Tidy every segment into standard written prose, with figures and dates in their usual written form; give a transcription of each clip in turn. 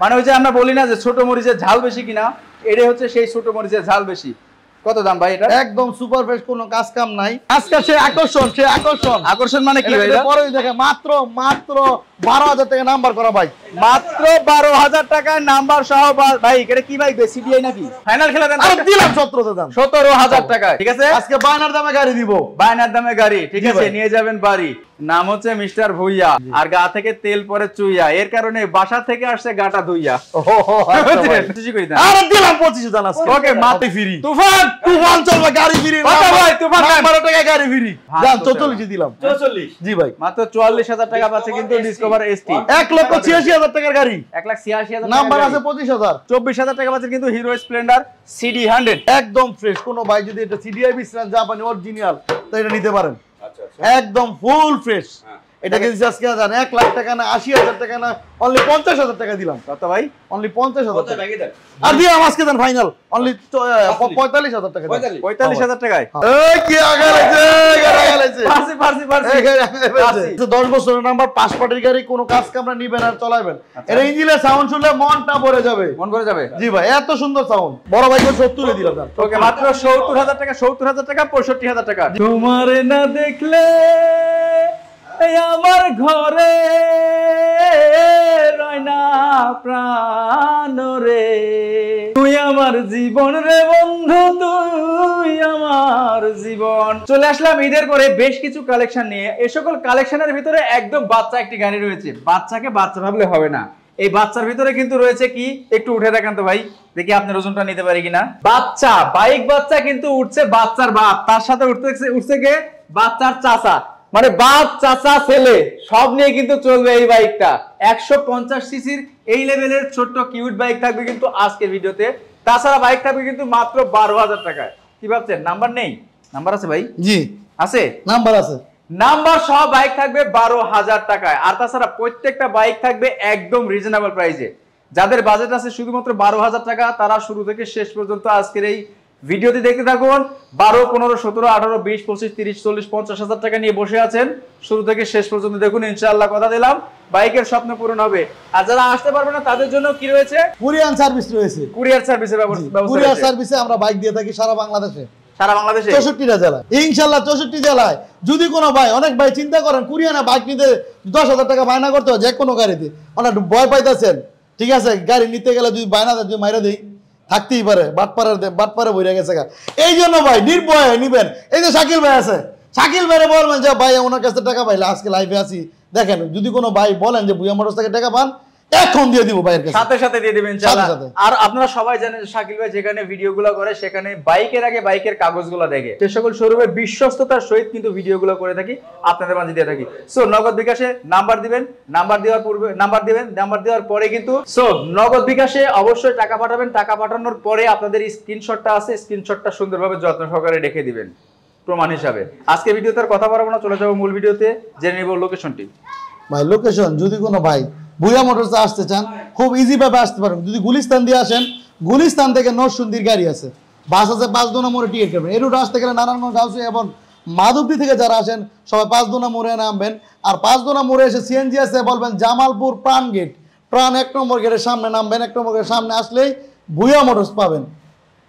মানে ওই যে আমরা বলি না যে ছোট মরিচের ঝাল বেশি কিনা, এটাই হচ্ছে সেই ছোট মরিচের ঝাল বেশি। কত দাম ভাই এটা? একদম সুপার ফ্রেশ, কোনো কাজ কাম নাই। আজকে সে আকর্ষণ, সে আকর্ষণ। আকর্ষণ মানে কি ভাই? পরে দেখে মাত্র 12,000 টাকা নাম্বার করা ভাই, মাত্র 12,000 টাকায় নাম্বার সহ ভাই। এটা কি বাইক? সিডিআই নাকি? ফাইনাল খেলা দেন। আর দিলাম 17 দাম, 17,000 টাকায়। ঠিক আছে, আজকে বায়নার দামে গাড়ি দিব, বায়নার দামে গাড়ি। ঠিক আছে, নিয়ে যাবেন বাড়ি। নাম হচ্ছে মিস্টার ভুইয়া, আর গা থেকে তেল পরে চুইয়া, এর কারণে বাসা থেকে আসছে গাটা ধুইয়া। আর দিলাম 25 দাম আজকে। ওকে, মাটি ফ্রি। তুফান চলবে, গাড়ি ফ্রি ভাই। তুফান 12 টাকায় গাড়ি ফ্রি। দাম 44 দিলাম। 44? জি ভাই, মাত্র 44,000 টাকা পাচ্ছে কিন্তু ডিসকভার এসটি। 1,86,000 টাকার গাড়ি, 1,86,000 নাম্বার আছে 25,000। 24,000 টাকা পাচ্ছে কিন্তু হিরো স্প্লেন্ডার সিডি 100 একদম ফ্রেশ। কোন ভাই যদি এটা সিডিআই বিসরান জাপানি অরিজিনাল, তো এটা নিতে পারেন। একদম ফুল ফ্রেশ। এটা কিন্তু আজকে জান 1 লাখ টাকা না 80,000 টাকা না, অনলি 50,000 টাকা দিলাম। কত ভাই? অনলি 50,000 টাকা। আর দিলাম আজকে দেন ফাইনাল অনলি 45,000 টাকা। 45,000 টাকায়? এই কি আগে লাগছে, পারছি। 10 বছরের নাম্বার, পাসপোর্টের গাড়ি, কোনো কাজ কামরা নিবেন আর চালাবেন। এর ইঞ্জিনের সাউন্ড শুনলে মনটা ভরে যাবে। মন ভরে যাবে? জি ভাই, এত সুন্দর সাউন্ড। বড় ভাইকে 70 এ দিলাম। ওকে, মাত্র 70,000 টাকা। 70,000 টাকা, 65,000 টাকা। তোমারে না দেখলে আমার ঘরে রয় না প্রাণ রে, তুই আমার জীবন রে বন্ধু, তুই আমার জীবন। চলে আসলাম ঈদের পরে বেশ কিছু কালেকশন নিয়ে। এই সকল কালেকশনের ভিতরে একদম বাচ্চা একটি গাড়ি রয়েছে। বাচ্চাকে বাচ্চা ভাবলে হবে না, এই বাচ্চার ভিতরে কিন্তু রয়েছে কি, একটু উঠে দেখান তো ভাই, দেখি আপনার ওজনটা নিতে পারি কিনা। বাচ্চা, বাইক বাচ্চা কিন্তু উঠছে বাচ্চার বাপ, তার সাথে উঠছে কে? বাচ্চার চাচা। মানে বাপ, চাচা, ছেলে সব নিয়ে কিন্তু চলবে এই বাইকটা। 150 সিসির এই লেভেলের ছোট্ট কিউট বাইক থাকবে কিন্তু আজকের ভিডিওতে। তাছাড়া বাইক থাকবে কিন্তু মাত্র 12,000 টাকায়। কি ভাবছেন নাম্বার নেই? নাম্বার আছে ভাই? জি আছে, নাম্বার আছে। নাম্বার সহ বাইক থাকবে 12,000 টাকায়। আর তাছাড়া প্রত্যেকটা বাইক থাকবে একদম রিজনেবল প্রাইসে। যাদের বাজেট আছে শুধুমাত্র 12,000 টাকা, তারা শুরু থেকে শেষ পর্যন্ত আজকের এই ভিডিওটি দেখতে থাকুন। 12, 15, 17, 18, 20, 25, 30, 40, 50,000 টাকা নিয়ে বসে আছেন, শুরু থেকে শেষ পর্যন্ত দেখুন। ইনশাআল্লাহ কথা দিলাম বাইকের স্বপ্ন পূরণ হবে। আর যারা আসতে পারবে না তাদের জন্য কি রয়েছে? কুরিয়ার সার্ভিস রয়েছে। কুরিয়ার সার্ভিসের ব্যবস্থা। কুরিয়ার সার্ভিসে আমরা বাইক দিয়ে থাকি সারা বাংলাদেশে। সারা বাংলাদেশে 64টা জেলায়, ইনশাআল্লাহ 64 জেলায়। যদি কোনো ভাই, অনেক ভাই চিন্তা করেন কুরিয়ারে বাইক নিতে 10,000 টাকা বায়না করতে হয় যে কোনো গাড়িতে, অনেক ভয় পাইতেছেন। ঠিক আছে, গাড়ি নিতে গেলে যদি বায়না যদি মাইরা দেই, থাকতেই পারে, বাটপারে বইরা গেছে। এই জন্য ভাই নির্ভয় নিবেন। এই যে শাকিল ভাই আছে, শাকিল ভাইরে বলবেন যে ভাই ওনার কাছে টাকা পাইলে আজকে লাইভে আসি, দেখেন যদি কোনো ভাই বলেন যে ভুইয়া মোটরস থেকে টাকা পান, এখন দিয়ে দিব ভাইয়ের কাছে, সাথে সাথে দিয়ে দিবেন ইনশাআল্লাহ। আর আপনারা সবাই জানেন শাকিল ভাই যেখানে ভিডিওগুলো করে সেখানে বাইকের আগে বাইকের কাগজগুলো দেখে, সে সকল শোরুমের বিশ্বস্ততার সহিত কিন্তু ভিডিওগুলো করে থাকি, আপনাদের মাঝে দিয়ে থাকি। সো নগদ বিকাশে নাম্বার দিবেন, নাম্বার দেওয়ার পূর্বে নাম্বার দিবেন, নাম্বার দেওয়ার পরে কিন্তু সো নগদ বিকাশে অবশ্যই টাকা পাঠাবেন। টাকা পাঠানোর পরে আপনাদের স্ক্রিনশটটা আছে, স্ক্রিনশটটা সুন্দরভাবে যত্ন সহকারে রেখে দিবেন প্রমাণ হিসাবে। আজকে ভিডিওতে আর কথা বলবো না, চলে যাবো মূল ভিডিওতে, জেনে নিব লোকেশনটি। ভাই লোকেশন যদি কোনো ভাই ভুইয়া মোটরসে আসতে চান, খুব ইজি ভাবে আসতে পারেন। যদি গুলিস্তান দিয়ে আসেন, গুলিস্তান থেকে নরসিংদীর গাড়ি আছে, বাস আছে 5 মোড়ে টিকিট কাটবেন। এর রুটে আসতে গেলে নারায়ণগঞ্জ হাউসে এবং মাধবদী থেকে যারা আসেন সবাই 5 মোড়ে নামবেন। আর 5 মোড়ে এসে সিএনজি আছে, বলবেন জামালপুর প্রাণ গেট, প্রাণ 1 নম্বর গেটের সামনে নামবেন। 1 নম্বর গেটের সামনে আসলেই ভুইয়া মোটরস পাবেন।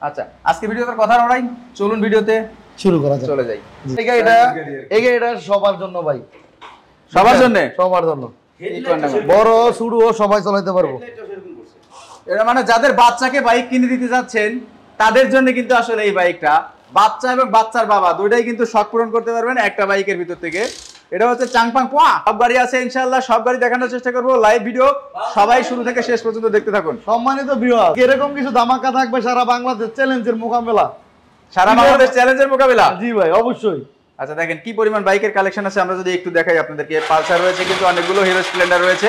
আচ্ছা, আজকে ভিডিওতে কথা নড়াই, চলুন ভিডিওতে শুরু করা যাক। চলে যাই। এই গাড়িটা সবার জন্য ভাই, সবার জন্য, সবার জন্য, বড় ছোট সবাই চালাতে পারবো। এটা মানে যাদের বাচ্চাকে বাইক কিনে দিতে যাচ্ছেন তাদের জন্য কিন্তু আসলে এই বাইকটা, বাচ্চা এবং বাচ্চার বাবা দুইটাই কিন্তু শখ পূরণ করতে পারবেন একটা বাইকের ভিতর থেকে। এটা হচ্ছে চাংপাং পোয়া। সব গাড়ি আছে ইনশাআল্লাহ, সব গাড়ি দেখানোর চেষ্টা করবো। লাইভ ভিডিও সবাই শুরু থেকে শেষ পর্যন্ত দেখতে থাকুন। সম্মানিত ভিউয়ার, এরকম কিছু ধামাকা থাকবে সারা বাংলাদেশ চ্যালেঞ্জের মোকাবেলা, সারা বাংলাদেশ চ্যালেঞ্জের মোকাবেলা। জি ভাই অবশ্যই। আচ্ছা দেখেন কি পরিমাণ বাইকের কালেকশন আছে, আমরা যদি একটু দেখাই আপনাদেরকে। পালসার রয়েছে কিন্তু অনেকগুলো, হিরো স্প্লেন্ডার রয়েছে,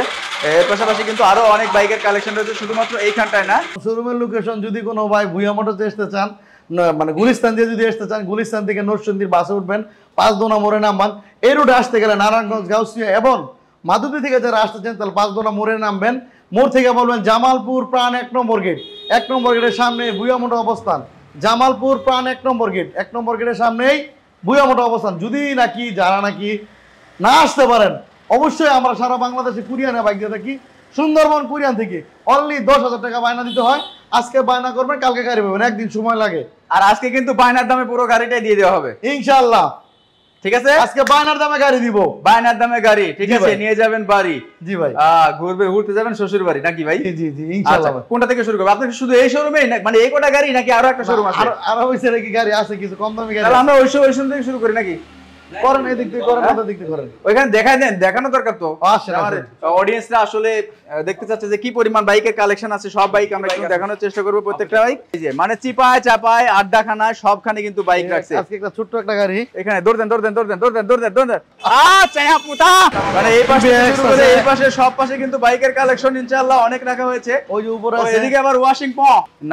এর পাশাপাশি কিন্তু আরো অনেক বাইকের কালেকশন রয়েছে, শুধুমাত্র এইখানটায় না। শোরুমের লোকেশন যদি কোনো ভাই ভুইয়া মোটরসে আসতে চান, মানে গুলিস্তান দিয়ে যদি আসতে চান, গুলিস্তান থেকে নরসিংদীর বাসে উঠবেন, 5 মোড়ে নামবেন। এই রুটে আসতে গেলে নারায়ণগঞ্জ গাউসিয়া এবং মাধবদী থেকে যারা আসতে চান তাহলে 5 মোড়ে নামবেন। মোড় থেকে বলবেন জামালপুর প্রাণ 1 নম্বর গেট, 1 নম্বর গেটের সামনে ভুইয়া মোটর অবস্থান। জামালপুর প্রাণ 1 নম্বর গেট, 1 নম্বর গেটের সামনেই ভুইয়া মোটর অবস্থান। যদি নাকি যারা নাকি না আসতে পারেন, অবশ্যই আমরা সারা বাংলাদেশে কুরিয়ারে বাইক দিয়ে থাকি, সুন্দরবন কুরিয়ান থেকে অনলি 10,000 টাকা বায়না দিতে হয়। আজকে বায়না করবেন, কালকে গাড়ি পাবেন, একদিন সময় লাগে। আর আজকে কিন্তু বায়নার দামে পুরো গাড়িটাই দিয়ে দেওয়া হবে ইনশাআল্লাহ। ঠিক আছে, আজকে বায়নার দামে গাড়ি দিব, বায়নার দামে গাড়ি। ঠিক আছে, নিয়ে যাবেন বাড়ি। জি ভাই। ঘুরতে যাবেন শ্বশুর বাড়ি নাকি ভাই? জি জি ইনশাআল্লাহ। কোনটা থেকে শুরু করব? আপনি শুধু এই শোরুমেই মানে এই কোটা গাড়ি নাকি আরো একটা শোরুম আছে? আর ওইসে কি গাড়ি আছে কিছু কম দামি গাড়ি? তাহলে আমরা ওই শোরুম থেকে শুরু করি নাকি? করেন, এই দিক থেকে করেন, ওই দিক থেকে করেন। ওইখানে দেখাই দেন, দেখানো দরকার তো। আসেন, আমার আসেন। অডিয়েন্সরা আসলে দেখতে চাচ্ছে যে কি পরিমাণ বাইকের কালেকশন আছে। সব বাইক আমরা একটু দেখানোর চেষ্টা করব, প্রত্যেকটা বাইক। এই যে মানে চিপায় চাপায় আড্ডাখানায় সবখানে কিন্তু বাইক রাখছে। আজকে একটা ছোট্ট একটা গাড়ি এখানে দৌড় দেন চায়া পুতা। মানে এই পাশে শুরু করে এই পাশে সব পাশে কিন্তু বাইকের কালেকশন ইনশাআল্লাহ অনেক রাখা হয়েছে। ওই যে উপরে আছে, এদিকে আবার ওয়াশিং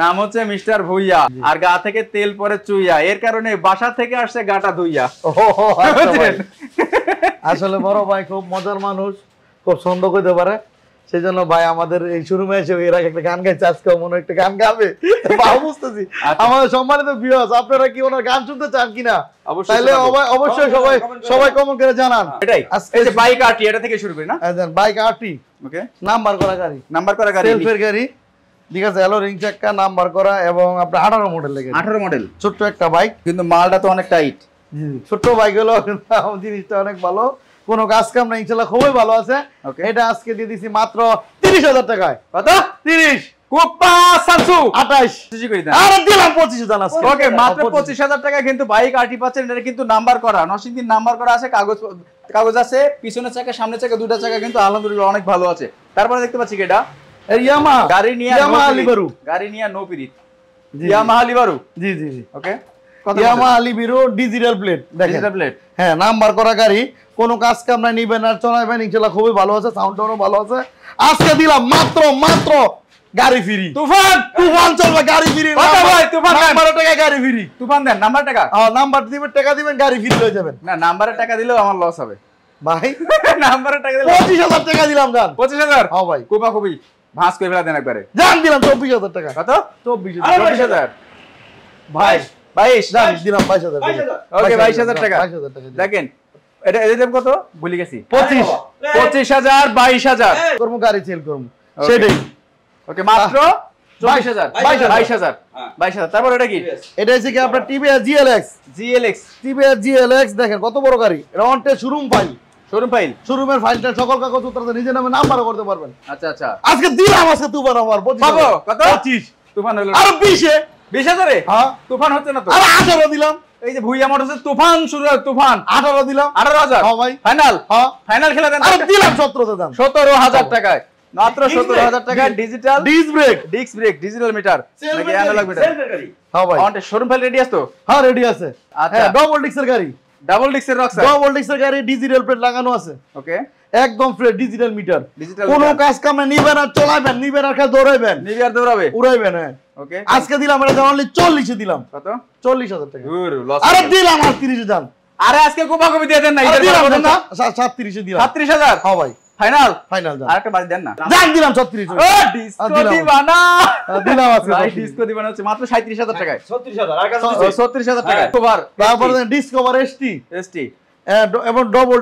নাম হচ্ছে মিস্টার ভুইয়া, আর গা থেকে তেল পরে চুইয়া, এর কারণে বাসা থেকে আসছে গাটা ধুইয়া। আসলে বড় ভাই খুব মজার মানুষ, খুব সুন্দর করতে পারে। সেই জন্য ভাই আমাদের এই শোরুমে এসে এর আগে একটা গান গাইছে, আজকে মনে একটা গান গাবে বুঝতেছি। আমাদের সম্মানিত ভিউয়ার্স, আপনারা কি ওনার গান শুনতে চান কিনা? তাহলে অবশ্যই সবাই কমেন্ট করে জানান। এটাই এই যে বাইক আরটি, এটা থেকে শুরু করি না? বাইক আরটি, ওকে, নাম্বার করা গাড়ি, সেলফের গাড়ি। ঠিক আছে, হ্যালো রিং চাক্কা, নাম্বার করা, এবং আপনার 18 মডেল লেগে 18 মডেল, ছোট্ট একটা বাইক, কিন্তু মালটা তো অনেক টাইট। ছোট্ট বাইক হলো জিনিসটা অনেক ভালো, কোনো কাজ কাম না, ইনশাআল্লাহ খুবই ভালো আছে। এটা আজকে দিয়ে দিছি মাত্র 30,000 টাকায়। কত? 30 কোপা সানসু 28 সুজি কই দেন। আরে দিলাম 25,000 আজকে। ওকে, মাত্র 25,000 টাকা কিন্তু বাইক আরটি পাচ্ছেন। এটা কিন্তু নাম্বার করা, নরসিংদীর নাম্বার করা আছে, কাগজ আছে, পিছনের চাকা সামনের চাকা দুটো চাকা কিন্তু আলহামদুলিল্লাহ অনেক ভালো আছে। তারপরে দেখতে পাচ্ছি কি এটা ইয়ামাহা গাড়ি নিয়ে ইয়ামাহা লিবারু, গাড়ি নিয়ে নো পিরিত, ইয়ামাহা লিবারু। জি জি জি, ওকে, ইয়ামাহা লিবারু ডিজিটাল প্লেট, ডিজিটাল প্লেট, হ্যাঁ নাম্বার করা গাড়ি, কোনো কাজ কাম না, নিবেন আর চলাবেন, ইনশাআল্লাহ খুবই ভালো আছে, সাউন্ডটাও ভালো আছে। আজকে দিলাম মাত্র গাড়ি ফ্রি। তুফান চলবে, গাড়ি ফ্রি। কত ভাই? তুফান নাম্বারের টাকা গাড়ি ফ্রি। তুফান দেন, নাম্বার টাকা। নাম্বার দিবেন, টাকা দিবেন, গাড়ি ফ্রি হয়ে যাবেন। না, নাম্বারের টাকা দিলেও আমার লস হবে ভাই। নাম্বারের টাকা দিলে 25,000 টাকা দিলাম জান। 25,000? হ্যাঁ ভাই, কোপা খুবই ভাঁজ করে ফেলা দেন একবারে। জান দিলাম 24,000 টাকা। কত? 24,000 ভাই 22 জান দিলাম 22,000। ওকে, 22,000 টাকা। 22,000 টাকা দেখেন এটা এর দাম কত ভুলে গেছি। 25,000 22,000 করব, গাড়ি সেল করব, সেটাই। ওকে, মাত্র 24,000 22,000। তারপর এটা কি? এটা হচ্ছে কি আপনার টিভিএস জিএলএক্স। দেখেন কত বড় গাড়ি, এটা অন টেস্ট শোরুম ফাইল, শোরুমের ফাইলটা সকল কাগজ উত্তরাতে নিজের নামে নাম্বারও করতে পারবেন। আচ্ছা আচ্ছা, আজকে দিলাম, আজকে তুফান আমার 25,000। কত? 25 তুফান হলো আর 20,000 এ? হ্যাঁ, তুফান হচ্ছে না তো। আর 18 দিলাম। এই যে ভুইয়া মোটরসের তুফান শুরু হয়, তুফান 18 দিলাম। 18,000। হ্যাঁ ভাই, ফাইনাল। হ্যাঁ ফাইনাল খেলা দেন। আর দিলাম 17 দাম, 17,000 টাকায়, মাত্র 17,000 টাকা। Digital disc brake, digital meter নাকি অ্যানালগ মিটার? হ্যাঁ ভাই, অন শোরুম ফাইল রেডি আছে তো? হ্যাঁ রেডি আছে। আচ্ছা, হ্যাঁ ডাবল ডিস্কের গাড়ি, ডাবল ডিক্সের রক্সার, ডাবল ডিস্কের গাড়ি, ডিজিটাল প্লেট লাগানো আছে। ওকে, একদম ফ্রেশ ডিজিটাল মিটার। ডিজিটাল কোনো কাজ কামে নিবেন আর চলাবেন, নিবেন আর দৌড়াইবেন, নিবিয়ার দৌড়াবে, উড়াইবেন। হ্যাঁ ওকে, আজকে দিলাম এটা অনলি 40 এ দিলাম। কত? 40,000 টাকা। দূর লস। আরে দিলাম আর 30 এ দাম। আরে আজকে কোপা কপি দিয়ে দেন না, আরে এটার দিলাম কথা না, 37 এ দিলাম। 37,000? হ্যাঁ ভাই, ফাইনাল দাম। আরেকটা বাড়ি দেন না। দাম দিলাম 36। ও ডিসকো দিবানা, দিলাম আজকে ভাই ডিসকো দিবানা হচ্ছে মাত্র 37,000 টাকায়। 36,000 আর কাছে 36,000 টাকায়। কভার তারপরে ডিসকভার এসটি এবং ডবল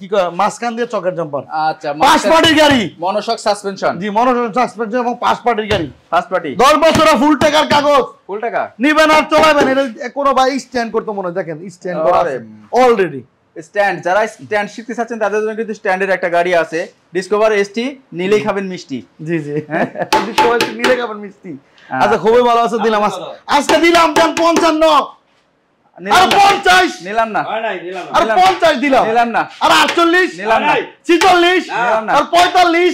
কি কয় মাসখান দিয়ে চকের জাম্পার। আচ্ছা, পাঁচ পার্টির গাড়ি, মনোশক সাসপেনশন। জি মনোশক সাসপেনশন এবং পাঁচ পার্টির গাড়ি, ফার্স্ট পার্টি, 10 বছরের ফুল টাকার কাগজ, ফুল টাকা। নিবেন আর চলাবেন। এটা কোনো ভাই স্ট্যান্ড করতে মনে, দেখেন স্ট্যান্ড করা আছে অলরেডি। স্ট্যান্ড, যারা স্ট্যান্ড শিখতে চাচ্ছেন তাদের জন্য কিন্তু স্ট্যান্ডের একটা গাড়ি আছে, ডিসকভার এসটি, নিলেই খাবেন মিষ্টি। জি জি, ডিসকভার নিলে খাবেন মিষ্টি। আচ্ছা খুবই ভালো আছে, দিলাম আজকে দিলাম 55। আর 50 নিলাম না, আর 50 দিলাম, নিলাম না। আর 48 নিলাম না, 46 নিলাম না, আর 45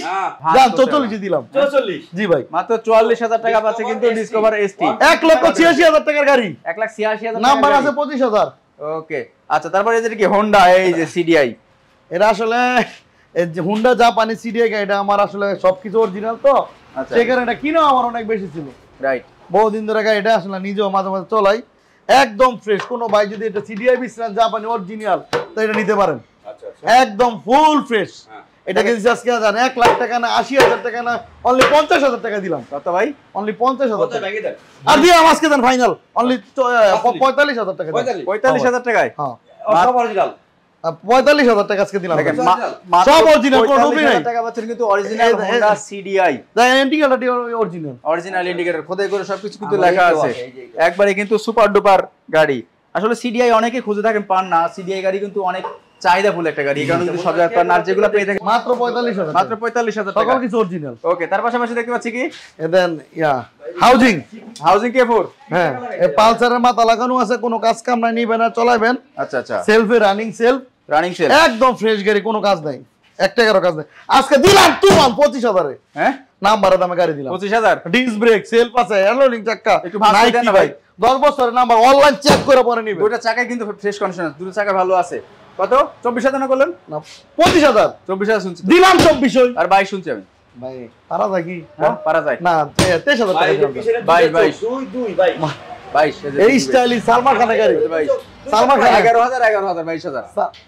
জান 44 দিলাম। 44 জি ভাই, মাত্র 44,000 টাকা পাচ্ছে কিন্তু ডিসকভার এসটি। 1,86,000 টাকার গাড়ি, 1,86,000 নাম্বার আছে 25,000। ওকে, আচ্ছা তারপরে এদের কি হোন্ডা, এই যে সিডিআই, এটা আসলে হুন্ডা জাপানি সিডিআই গাড়ি, এটা আমার আসলে সবকিছু অরিজিনাল তো, আচ্ছা সেই কারণে এটা কিনা আমার অনেক বেশি ছিল। রাইট, বহুদিন ধরে গাড়ি, এটা আসলে নিজেও মাঝে মাঝে চলাই, একদম ফ্রেশ। কোনো ভাই যদি এটা সিডিআই বিশ্রাম জাপানি অরিজিনাল তো এটা নিতে পারেন, একদম ফুল ফ্রেশ। এটাকে আজকে জান 1 লাখ টাকা না 80,000 টাকা না, অনলি 50,000 টাকা দিলাম। কত ভাই? অনলি 50,000 টাকা। আর দিলাম আজকে দেন ফাইনাল অনলি 45,000 টাকা। 45,000 টাকায়। হ্যাঁ সব অরিজিনাল। 45,000 টাকা আজকে দিলাম। সব অরিজিনাল, কোনো ডুবলি নাই। টাকা পাচ্ছেন কিন্তু অরিজিনাল Honda CDI। দেখেন ইন্ডিকেটরটি অরিজিনাল, অরিজিনাল ইন্ডিকেটর খোদাই করে সবকিছু কিন্তু লেখা আছে। একবারে কিন্তু সুপার ডুপার গাড়ি। আসলে CDI অনেকে খুঁজে থাকেন, পান না। CDI গাড়ি কিন্তু অনেক চাহিদাফুল একটা গাড়ি, এই কারণে কিন্তু সব জায়গায় পান না। যেগুলো পেয়ে থাকেন মাত্র 45,000, মাত্র 45,000 টাকা, সকল কিছু অরিজিনাল। ওকে, তার পাশাপাশি দেখতে পাচ্ছি কি দেন হাউজিং K4। হ্যাঁ, এই পালসারের মাথা লাগানো আছে, কোনো কাজ কাম নাই, নিবেন আর চলাবেন। আচ্ছা আচ্ছা, সেলফে রানিং সেলফ, একদম ফ্রেশ গাড়ি, কোনো কাজ নাই, 1 টাকারও কাজ নাই। আজকে দিলাম তুমান 25,000 এ। হ্যাঁ, নাম্বারের দামে গাড়ি দিলাম 25,000। ডিস্ক ব্রেক, সেলফ আছে, অ্যালোলিং চাকা, একটু ভালো দেন না ভাই। 10 বছরের নাম্বার, অনলাইন চেক করে পরে নিবে। দুটো চাকাই কিন্তু ফ্রেশ কন্ডিশন, দুটো চাকা ভালো আছে। কত? 24,000 না বললেন? না 25,000, 24,000 শুনছি দিলাম 24 আর 22 শুনছি আমি। ভাই পারা যায় কি? হ্যাঁ, পারা যায় না 23,000 টাকা দিলাম। 22 এই স্টাইলিশ সালমান খানের গাড়ি, 22 সালমান খান 11,000 22,000।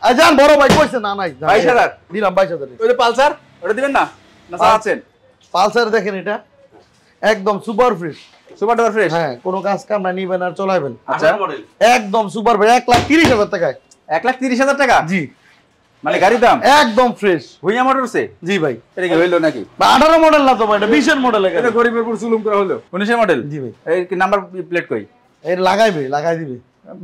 আজান বড় ভাই কইছে না নাই 22,000 দিলাম 22,000। ওই যে পালসার, ওটা দিবেন না? না চাচ্ছেন? পালসার দেখেন, এটা একদম super fresh, super duper fresh. হ্যাঁ, কোনো কাজ কাম না, নিবেন আর চলাবেন। আচ্ছা, একদম সুপার ফ্রেশ, 1,30,000 টাকায়। 1,30,000 টাকা? জি, মানে গাড়ির দাম একদম ফ্রেশ। ভুইয়া মোটরসে? জি ভাই। এটা কি হইলো নাকি? 18 মডেল না তো ভাই, এটা 20 এর মডেল। এটা গরিবের পুরো চুলুম করা হলো। 19 এর মডেল? জি ভাই। এই কি নাম্বার প্লেট কই? এই লাগাই দিবে।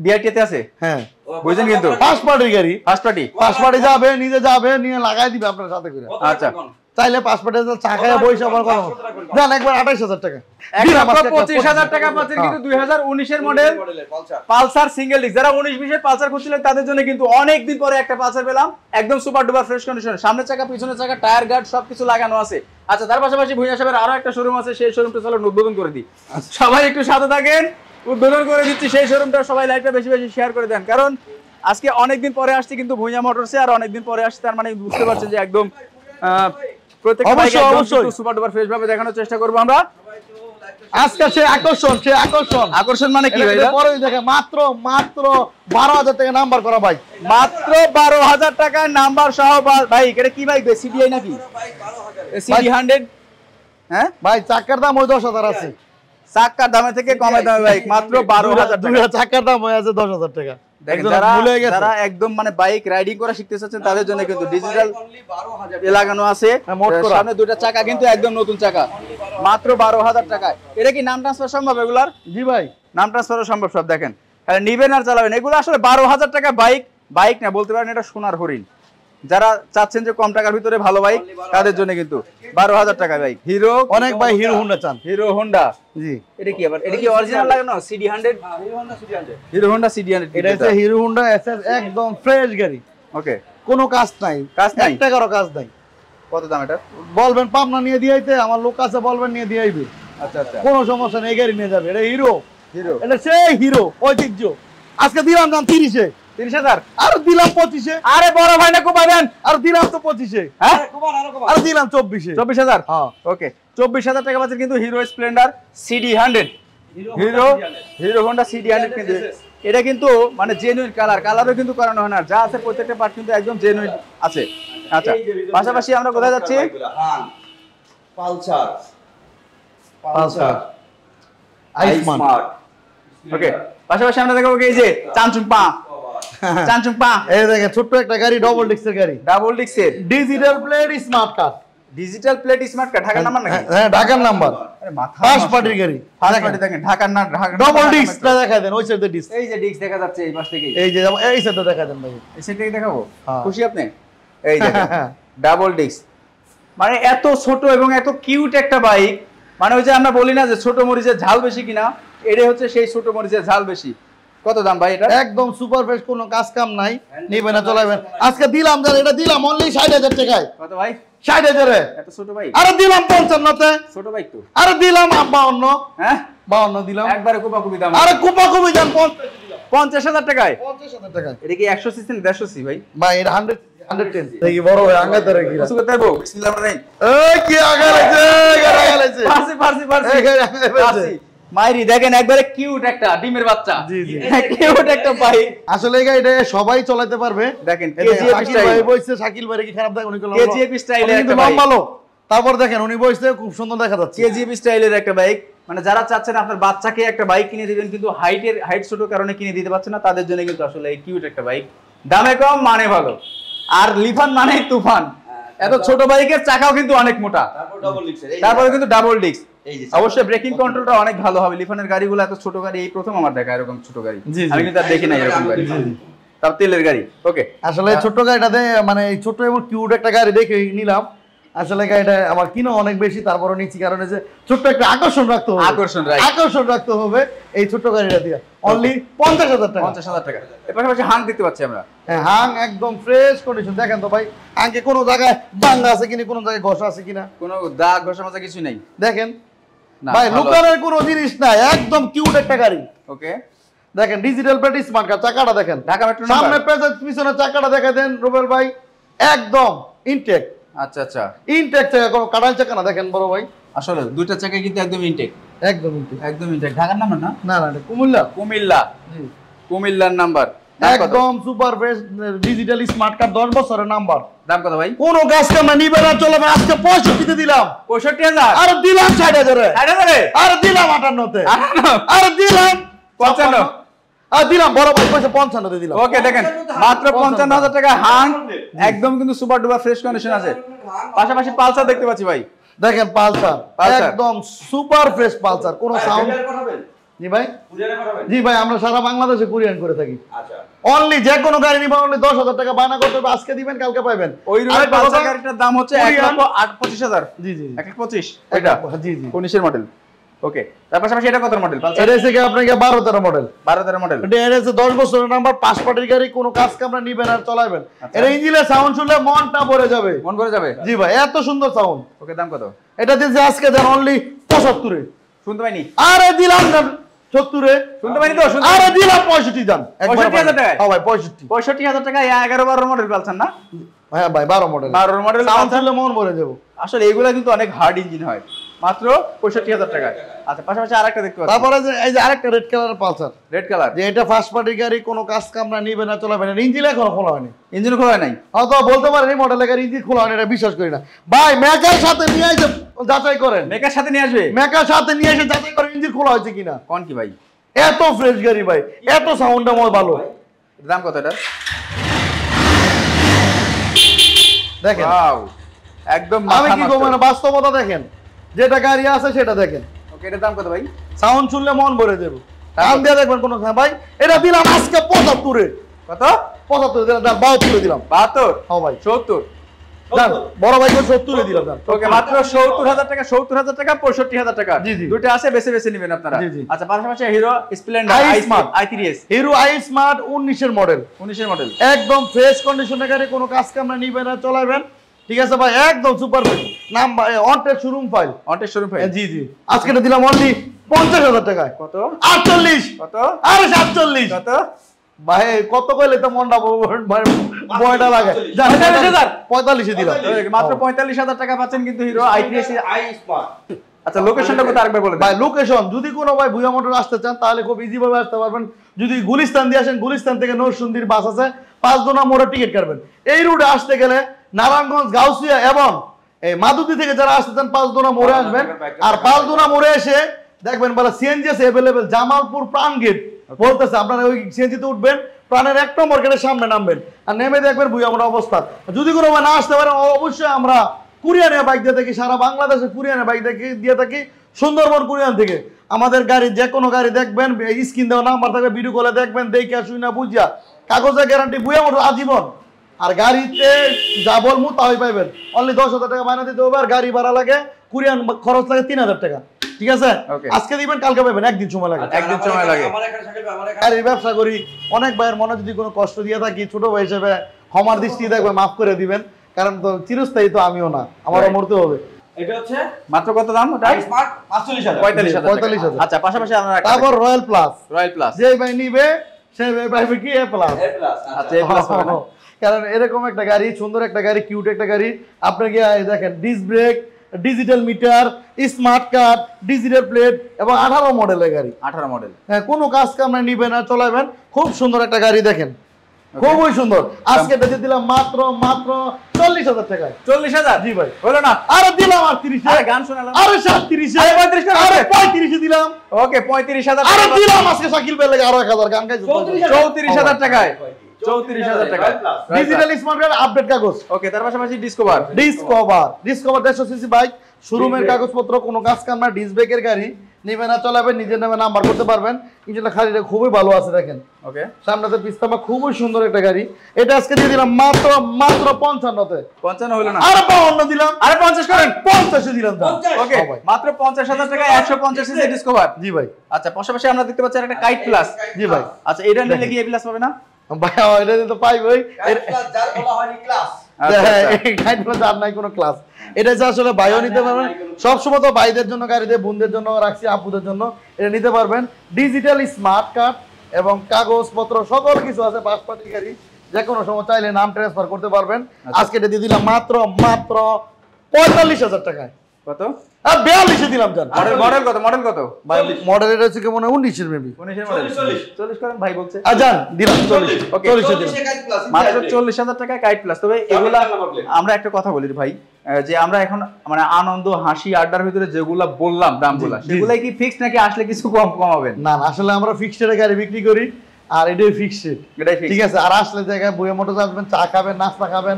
বিআরটি তে আছে? হ্যাঁ, বুঝছেন কিন্তু ফার্স্ট পার্টির গাড়ি, ফার্স্ট পার্টি। ফার্স্ট পার্টি যাবে, নিজে যাবে, নিয়ে লাগাই দিবে আপনার সাথে করে। আচ্ছা, চাইলে ফার্স্ট পার্টি চাকায় বইসা আবার করা দেন, একবার 28,000 টাকা। 1,25,000 টাকা পাচ্ছেন কিন্তু 2019 এর মডেল পালসার সিঙ্গেল ডিস্ক। যারা 19-20 এর পালসার খুঁজছিলেন তাদের জন্য কিন্তু অনেক দিন পরে একটা পালসার পেলাম, একদম সুপার ডুপার ফ্রেশ কন্ডিশনে। সামনের চাকা, পিছনের চাকা, টায়ার গার্ড সবকিছু লাগানো আছে। আচ্ছা, তার পাশাপাশি ভুঁইয়া সাহেবের আরো একটা শোরুম আছে, সেই শোরুমটা চলো উদ্বোধন করে দিই। সবাই একটু সাথে থাকেন, উদ্বোধন করে দিচ্ছি সেই শোরুমটা। সবাই লাইভটা বেশি বেশি শেয়ার করে দেন, কারণ আজকে অনেকদিন পরে আসছি কিন্তু ভুঁইয়া মোটরসে, আর অনেকদিন পরে আসছি তার মানে বুঝতে পারছেন যে একদম প্রত্যেকটা বাইক একদম সুপার ডুপার ফ্রেশ ভাবে দেখানোর চেষ্টা করব আমরা আজকে। সে আকর্ষণ মানে কি ভাই? পরে দেখে মাত্র 12,000 টাকা নাম্বার করা ভাই, মাত্র 12,000 টাকার নাম্বার সহ। ভাই এটা কি বাইক? সিডিআই নাকি? সিডি 100? হ্যাঁ ভাই, চাকার দাম ওই 10,000 আছে। চাকার দামে থেকে কমে দামে বাইক, মাত্র 12,000 টাকা। চাকার দাম হয়ে আছে 10,000 টাকা। দেখেন, যারা একদম মানে বাইক রাইডিং করা শিখতে চাচ্ছেন তাদের জন্য কিন্তু ডিজিটাল লাগানো আছে। সামনে দুটো চাকা কিন্তু একদম নতুন চাকা, মাত্র 12,000 টাকায়। এটা কি নাম ট্রান্সফার সম্ভব এগুলার? জি ভাই, নাম ট্রান্সফারও সম্ভব সব। দেখেন, নিবেন আর চালাবেন। এগুলো আসলে 12,000 টাকা বাইক না, বলতে পারেন এটা সোনার হরিণ। যারা চাচ্ছেন যে কম টাকার ভিতরে ভালো বাইক, তাদের জন্য কিন্তু 12,000 টাকা বাইক। হিরো, অনেক ভাই হিরো হোন্ডা চান। হিরো হোন্ডা, জি। এটা কি আবার? এটা কি অরিজিনাল লাগানো? সিডি 100? Hero Honda CD 100। এটা হচ্ছে হিরো হোন্ডা এসএস, একদম ফ্রেশ গাড়ি। ওকে, কোনো কাজ নাই, 1 টাকারও কাজ নাই। কত দাম এটা? বলবেন পাবনা নিয়ে দিয়েইতে, আমার লোক আছে, বলবেন নিয়ে দিয়ে আইবে। আচ্ছা আচ্ছা, কোনো সমস্যা নেই, এই গাড়ি নিয়ে যাবে। এটা হিরো, এটা সেই হিরো ঐতিহ্য। আজকে দিলাম দাম 30-এ। 30,000? আর দিলাম 25-এ। আরে বড় ভাই না কোপাবেন? আর দিলাম তো 25-এ। হ্যাঁ, আর দিলাম 24-এ। 24,000? হ্যাঁ, ওকে, 24,000 টাকা পাচ্ছেন কিন্তু hero Splendor CD 100। Hero Honda CD 100 কিন্তু এটা কিন্তু মানে জেনুইন কালারও কিন্তু করানো হয় না, যা আছে প্রত্যেকটা পার্ট কিন্তু একদম জেনুইন আছে। আচ্ছা, পাশাপাশি আমরা কোথায় যাচ্ছি? পালসার আইসমান। ওকে, পাশাপাশি আমরা দেখো এই যে চানচুং পা। এই দেখেন, ছোট্ট একটা গাড়ি, ডাবল ডিস্কের গাড়ি, ডাবল ডিস্কের, digital plate, smart card. Digital plate, smart card, ঢাকার নাম্বার নাকি? হ্যাঁ, ঢাকার নাম্বার। আরে মাথা, ফার্স্ট পার্টির গাড়ি, ফার্স্ট পার্টি দেখেন, ঢাকার না, ডাবল ডিস্কটা দেখায় দেন, ওই সাইডে ডিস্ক। এই যে ডিস্ক দেখা যাচ্ছে এই পাশ থেকে, এই যে এই সাইডে দেখায় দেন ভাই। এই সাইড থেকে দেখাবো? হ্যাঁ। খুশি আপনি? এই দেখেন, ডাবল ডিস্ক, মানে এত ছোট এবং এত কিউট একটা বাইক। মানে ওই যে আমরা বলি না যে ছোট মরিচের ঝাল বেশি কিনা, এটাই হচ্ছে সেই ছোট মরিচের ঝাল বেশি। কত দাম ভাই এটা? একদম সুপার ফ্রেশ, কোনো কাজ কাম নাই, নিবেন না চলাবেন। আজকে দিলাম যার, এটা দিলাম অনলি 60,000 টাকায়। কত ভাই? 60,000-এ। এত ছোট বাইক? আরে দিলাম 55-তে। ছোট বাইক তো। আরে দিলাম 52। হ্যাঁ, 52 দিলাম। একবারে কোপাকুপি দাম। আরে কুপাকুপি দাম 50,000 টাকায়। 50,000 টাকায়। এটা কি 100 সিসি না 150 সিসি ভাই? ভাই এটা 110 দেখি বড় ভাই আঙ্গাতে রাখি। কিছু করতে পারবো? বিসমিল্লাহ রহমানির রহিম। এই কি আগালেছে, আগালেছে। ফার্সি মাইরি দেখেন, একবারে কিউট একটা ডিমের বাচ্চা। জি জি, কিউট একটা বাইক। আসলে এই গাড়িটা সবাই চালাতে পারবে। দেখেন কেজিএফ স্টাইল, ভাই বইছে, শাকিল ভাই কি খারাপ দেখো, উনি কেজিএফ স্টাইলের একটা বাইক। ভালো, তারপর দেখেন উনি বইছে, খুব সুন্দর দেখা যাচ্ছে। কেজিএফ স্টাইলের একটা বাইক, মানে যারা চাচ্ছেন আপনার বাচ্চাকে একটা বাইক কিনে দিবেন কিন্তু হাইট ছোট কারণে কিনে দিতে পারছেন না, তাদের জন্য কিন্তু আসলে এই কিউট একটা বাইক। দামে কম মানে ভালো, আর লিফান মানে তুফান। এত ছোট বাইকের চাকাও কিন্তু অনেক মোটা, তারপরে কিন্তু ডাবল ডিস্ক। অবশ্যই ব্রেকিং কন্ট্রোলটা অনেক ভালো হবে। লিফানের গাড়িগুলো এত ছোট গাড়ি এই প্রথম আমার দেখা, এরকম ছোট গাড়ি আমি কিন্তু আর দেখি না এরকম গাড়ি, তার তেলের গাড়ি। ওকে, আসলে ছোট গাড়িটাতে মানে এই ছোট এবং কিউট একটা গাড়ি দেখে নিলাম। আসলে গাড়িটা আমার কিনা অনেক বেশি, তারপরে নিচ্ছি কারণ যে ছোট্ট একটা আকর্ষণ রাখতে হবে, আকর্ষণ রাখতে হবে এই ছোট্ট গাড়িটা দিয়ে। অনলি 50,000 টাকা। 50,000 টাকা। এর পাশাপাশি হাং দেখতে পাচ্ছি আমরা। হ্যাঁ, হাং একদম ফ্রেশ কন্ডিশন। দেখেন তো ভাই, হাংকে কোনো জায়গায় ভাঙা আছে কিনা, কোনো জায়গায় ঘষা আছে কিনা, কোনো দাগ ঘষা মাজা কিছু নেই। দেখেন ভাই, লুকানোর কোনো জিনিস নাই, একদম কিউট একটা গাড়ি। ওকে, দেখেন ডিজিটাল প্লেট, স্মার্ট কার্ড, চাকাটা দেখেন, ঢাকা মেট্রো সামনে পেছনে পিছনে চাকাটা দেখা দেন রুবেল ভাই, একদম ইনটেক। আচ্ছা আচ্ছা, ইনটেক চাকা, কোনো কাটাল চাকা না। দেখেন বড় ভাই, আসলে দুইটা চাকা কিন্তু একদম ইনটেক, একদম ইনটেক, একদম ইনটেক। ঢাকার নাম্বার না? না না, এটা কুমিল্লা। কুমিল্লা, জি, কুমিল্লার নাম্বার। একদম super fresh digital smart card, 10 বছরের নাম্বার। দাম কত ভাই? কোন গাছ কামনা নিবে না, চলে না। আজকে 65 তে দিলাম। 65,000? আর দিলাম 60,000 এ। 60,000 এ? আর দিলাম 58 তে। 58? আর দিলাম 55? আর দিলাম বড় ভাই পয়সা 55 তে দিলাম। ওকে, দেখেন মাত্র 55,000 টাকা হাং, একদম কিন্তু সুপার ডুপার ফ্রেশ কন্ডিশন আছে। পাশাপাশি পালসার দেখতে পাচ্ছি ভাই। দেখেন পালসার, একদম সুপার ফ্রেশ পালসার, কোন সাউন্ড। জি ভাই, জি ভাই, আমরা সারা বাংলাদেশে কুরিয়ার করে থাকি। আচ্ছা, অনলি যে কোনো গাড়ি নিবেন অনলি 10,000 টাকা বায়না করতে হবে, আজকে দিবেন কালকে পাবেন। ওই রুমের পালসার গাড়িটার দাম হচ্ছে 1,25,000। জি জি, 1,25,000 এটা। জি জি, 19 এর মডেল। ওকে, তার পাশাপাশি এটা কত মডেল? পালসার এটা হচ্ছে আপনাকে 12-13 মডেল। 12-13 মডেল। এটা হচ্ছে 10 বছরের নাম্বার, পাঁচ পার্টির গাড়ি, কোনো কাজ কামরা নিবেন আর চালাবেন। এটা ইঞ্জিনের সাউন্ড শুনলে মনটা ভরে যাবে, মন ভরে যাবে। জি ভাই, এত সুন্দর সাউন্ড। ওকে, দাম কত? এটা দিয়েছে আজকে দেন অনলি 75 এ। শুনতে পাইনি? আরে দিলাম না 70 এ। শুনতে পাইনি তো? আরে দিলাম 65 দাম। 65,000 টাকা? হ্যাঁ ভাই, 65,000 টাকা। 11-12 মডেল পালসার না? হ্যাঁ ভাই, 12 মডেল। 12 মডেল সাউন্ড শুনলে মন ভরে যাবে। আসলে এগুলা কিন্তু অনেক হার্ড ইঞ্জিন হয়, মাত্র 65,000 টাকা। আচ্ছা, পাশাপাশি আরেকটা দেখতে পাচ্ছি। তারপরে যে এই যে আরেকটা রেড কালারের পালসার, রেড কালার, যে এটা ফার্স্ট পার্টির গাড়ি, কোনো কাজ কামরা নিবে না, চলাবে না। ইঞ্জিন এখনো খোলা হয়নি, ইঞ্জিন খোলা নাই। হয়তো বলতে পারেন এই মডেলের গাড়ি ইঞ্জিন খোলা হয়নি, এটা বিশ্বাস করি না ভাই। মেকার সাথে নিয়ে এসে যাচাই করেন, মেকার সাথে নিয়ে আসবে, মেকার সাথে নিয়ে এসে যাচাই করেন ইঞ্জিন খোলা হয়েছে কিনা। কোন কি ভাই, এত ফ্রেশ গাড়ি ভাই, এত সাউন্ডটা মনে ভালো। দাম কত এটা? দেখেন ওয়াও, একদম আমি কি বলবো না, বাস্তবতা দেখেন, যেটা গাড়ি আছে সেটা দেখেন। ওকে, এটার দাম কত ভাই? সাউন্ড শুনলে মন ভরে যাবে, কান দিয়ে দেখবেন কোনো ভাই। এটা দিলাম আজকে 75 এ। কত? 75 দিলাম, 72 দিলাম। 72? হ্যাঁ ভাই, 70? বড় ভাই 70 এ দিলাম। ওকে, মাত্র 70,000 টাকা। 70,000 টাকা, 65,000 টাকা। জি জি, দুটো আছে, বেছে বেছে নেবেন আপনারা। আচ্ছা, পাশাপাশি hero Splendor i3s। Hero I smart 19 এর মডেল। 19 এর মডেল, একদম ফ্রেশ কন্ডিশনের গাড়ি, কোনো কাজ কামরা নিবেন আর চালাবেন, ঠিক আছে ভাই, একদম সুপার ফ্রেশ। নাম্বার অনটেক শোরুম ফাইল, অনটেক শোরুম ফাইল। জি জি, আজকে এটা দিলাম অনলি 50,000 টাকায়। কত? 48। কত? আরে 47। কত ভাই কত কইলে তো মনটা বয়টা লাগে। 45 এ দিলাম। মাত্র 45,000 টাকা পাচ্ছেন কিন্তু হিরো i3s আই স্মার্ট। আচ্ছা, লোকেশনটা কোথায় আরেকবার বলে দেন ভাই। লোকেশন যদি কোনো ভাই ভুয়া মোটর আসতে চান তাহলে খুব ইজি ভাবে আসতে পারবেন। যদি গুলিস্তান দিয়ে আসেন, গুলিস্তান থেকে নরসিংদীর বাস আছে, 5 দোনা মোড়ে টিকিট কাটবেন। এই রুটে আসতে গেলে নারায়ণগঞ্জ, গাউসিয়া এবং এই মাদুদি থেকে যারা আসতে চান 5 দোনা মোড়ে আসবেন। আর 5 দোনা মোড়ে এসে দেখবেন বলে সিএনজি আছে अवेलेबल, জামালপুর প্রাণ গেট বলতেছে, আপনারা ওই সিএনজিতে উঠবেন, প্রাণের 1 নম্বর গেটের সামনে নামবেন, আর নেমে দেখবেন ভুয়া মোটর অবস্থা। যদি কোনো ভাই না আসতে পারেন, অবশ্যই আমরা কুরিয়ানে বাইক দিয়ে থাকি, সারা বাংলাদেশে কুরিয়ানে বাইক দিয়ে থাকি, সুন্দরবন কুরিয়ান থেকে। আমাদের গাড়ি যে কোনো গাড়ি দেখবেন, স্ক্রিন দেওয়া নাম্বার থাকবে, ভিডিও কলে দেখবেন, দেখে শুই না বুঝিয়া, কাগজে গ্যারান্টি ভুয়া মোটর আজীবন। আর গাড়িতে যা বলবো তাই পাইবেন। অনলি 10,000 টাকা বায়না দিতে হবে, আর গাড়ি ভাড়া লাগে, কুরিয়ান খরচ লাগে 3,000 টাকা, ঠিক আছে? আজকে দিবেন কালকে পাবেন, একদিন সময় লাগে। একদিন সময় লাগে। গাড়ির ব্যবসা করি, অনেক ভাইয়ের মনে যদি কোনো কষ্ট দিয়ে থাকি, ছোট ভাই হিসেবে ক্ষমার দৃষ্টি দেখবে, মাফ করে দিবেন, কারণ তো চিরস্থায়ী তো আমিও না, আমারও মরতে হবে। এটা হচ্ছে মাত্র কত দাম ওটা? স্মার্ট 45,000। আচ্ছা, পাশাপাশি আমরা তারপর রয়্যাল প্লাস। রয়্যাল প্লাস যে ভাই নিবে সে ভাই পাইবে কি এ প্লাস। আচ্ছা, এ প্লাস পাবে না? কারণ এরকম একটা গাড়ি, সুন্দর একটা গাড়ি, কিউট একটা গাড়ি, আপনি কি দেখেন disc brake, digital meter, smart card, digital plate এবং 18 মডেলের গাড়ি। 18 মডেল। হ্যাঁ, কোনো কাজ কামরা নিবেন আর চলাবেন, খুব সুন্দর একটা গাড়ি দেখেন, খুবই সুন্দর। আজকে বেঁচে দিলাম মাত্র 40,000 টাকায়। 40,000? জি ভাই, হলো না? আরে দিলাম 38 এ। আরে গান শোনালাম। আরে 37 এ। আরে 35 টাকা। আরে 35 এ দিলাম। ওকে, 35,000 আরে টাকা দিলাম আজকে শাকিল ভাই লাগে আরো 1000 গান গাইছো। 34,000 টাকায়। 34,000 টাকা। ডিজিটাল স্মার্ট কার্ড, আপডেট কাগজ। ওকে, তার পাশাপাশি ডিসকভার 150 সিসি বাইক, শোরুমের কাগজপত্র, কোনো কাজ কাম না, ডিস ব্রেকের গাড়ি, নিবেন না চালাবেন, নিজের নামে নাম্বার করতে পারবেন। ইনশাআল্লাহ গাড়িটা খুবই ভালো আছে দেখেন। ওকে, সামনেতে পিস্তামা খুবই সুন্দর একটা গাড়ি। এটা আজকে দিয়ে দিলাম মাত্র 55 তে। 55 হলো না, আরে 52 দিলাম, আরে 50 করেন। 50 দিলাম দাম। ওকে, মাত্র 50,000 টাকা 150 সিসি ডিসকভার। জি ভাই। আচ্ছা, পাশাপাশি আমরা দেখতে পাচ্ছি একটা কাইট প্লাস। জি ভাই। আচ্ছা, এটা নিলে কি এ প্লাস পাবে না? ভাই এটা তো পাই ভাই, যার বলা হয়নি ক্লাস। যার নাই কোনো ক্লাস। এটা যে আসলে ভাইও নিতে পারবেন, সবসময় তো ভাইদের জন্য গাড়ি দেয়, বোনদের জন্য রাখছি, আপুদের জন্য এটা নিতে পারবেন। ডিজিটাল স্মার্ট কার্ড এবং কাগজপত্র সকল কিছু আছে, পাসপোর্ট গাড়ি, যে কোনো সময় চাইলে নাম ট্রান্সফার করতে পারবেন। আজকে এটা দিয়ে দিলাম মাত্র 45,000 টাকায়। কত? আর 42 দিলাম জান। মডেল কত? মডেল কত? ভাই মডেল এটা হচ্ছে কেমন 19 এর মেবি। 19 এর মডেল। 40 করেন ভাই বলছে। জান দিলাম 40। ওকে, 40 দিলাম। মাত্র 40,000 টাকা কাইট প্লাস। তবে এগুলা আমরা একটা কথা বলি ভাই, যে আমরা এখন মানে আনন্দ হাসি আড্ডার ভিতরে যেগুলা বললাম দামগুলা, সেগুলাই কি ফিক্সড নাকি আসলে কিছু কম কমাবেন? না না, আসলে আমরা ফিক্সড রেটে গাড়ি বিক্রি করি, আর এটাই ফিক্সড। এটাই ফিক্সড। ঠিক আছে, আর আসলে জায়গায় বুয়া মোটর আসবেন, চা খাবেন, নাস্তা খাবেন,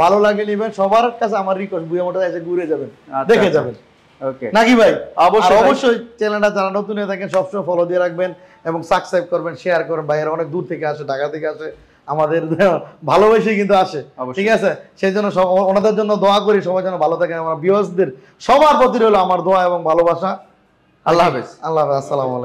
ভালো লাগে নিবেন। সবার কাছে আমার রিকোয়েস্ট, বুয়া মোটর এসে ঘুরে যাবেন, দেখে যাবেন। ওকে, নাকি ভাই? অবশ্যই অবশ্যই চ্যানেলটা যারা নতুন হয়ে থাকেন সবসময় ফলো দিয়ে রাখবেন এবং সাবস্ক্রাইব করবেন, শেয়ার করবেন। ভাইয়েরা অনেক দূর থেকে আসে, ঢাকা থেকে আসে, আমাদের ভালোবেসে কিন্তু আসে। ঠিক আছে, সেই জন্য ওনাদের জন্য দোয়া করি, সবার জন্য ভালো থাকেন। আমার ভিউয়ার্সদের সবার প্রতি রইল আমার দোয়া এবং ভালোবাসা। আল্লাহ হাফেজ। আল্লাহ হাফেজ, আসসালামু আলাইকুম।